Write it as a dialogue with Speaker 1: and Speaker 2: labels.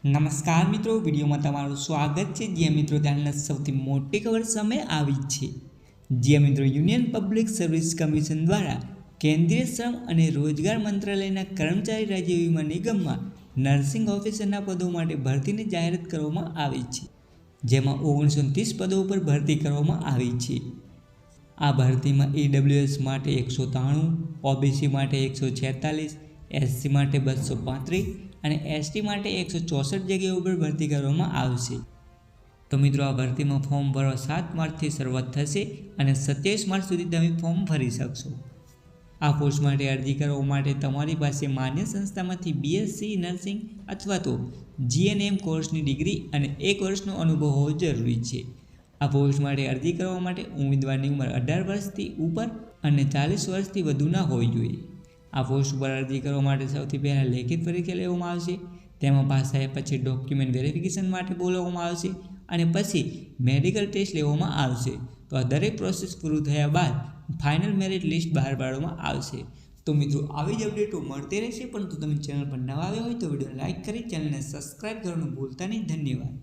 Speaker 1: નમસ્કાર મિત્રો, વિડીયોમાં તમારું સ્વાગત છે। જ્યાં મિત્રો ત્યાંના સૌથી મોટી ખબર સામે આવી છે। જ્યાં મિત્રો યુનિયન પબ્લિક સર્વિસ કમિશન દ્વારા કેન્દ્રીય શ્રમ અને રોજગાર મંત્રાલયના કર્મચારી રાજ્ય વીમા નિગમમાં નર્સિંગ ઓફિસરના પદો માટે ભરતીની જાહેરાત કરવામાં આવી છે, જેમાં 930 પદો પર ભરતી કરવામાં આવી છે। આ ભરતીમાં EWS માટે 193, OBC માટે 146, SC માટે 235 અને ST માટે 164 જગ્યાઓ પર ભરતી કરવામાં આવશે। તો મિત્રો આ ભરતીમાં ફોર્મ ભરવા 7 માર્ચથી શરૂઆત થશે અને 27 માર્ચ સુધી તમે ફોર્મ ભરી શકશો। આ પોસ્ટ માટે અરજી કરવા માટે તમારી પાસે માન્ય સંસ્થામાંથી BSc નર્સિંગ અથવા તો GNM કોર્સની ડિગ્રી અને 1 વર્ષનો અનુભવ હોવો જરૂરી છે। આ પોસ્ટ માટે અરજી કરવા માટે ઉમેદવારની ઉંમર 18 વર્ષથી ઉપર અને 40 વર્ષથી વધુ ન હોવી જોઈએ। આ પોસ્ટ પર અરજી કરવા માટે સૌથી પહેલાં લેખિત પરીક્ષા લેવામાં આવશે, તેમાં પાસ થયા પછી ડોક્યુમેન્ટ વેરિફિકેશન માટે બોલાવવામાં આવશે અને પછી મેડિકલ ટેસ્ટ લેવામાં આવશે। તો આ દરેક પ્રોસેસ પૂરું થયા બાદ ફાઇનલ મેરિટ લિસ્ટ બહાર પાડવામાં આવશે। તો મિત્રો આવી જ અપડેટો મળતી રહેશે, પરંતુ તમે ચેનલ પર નવા આવ્યા હોય તો વિડીયો લાઇક કરી ચેનલને સબસ્ક્રાઇબ કરવાનું ભૂલતા નહીં। ધન્યવાદ।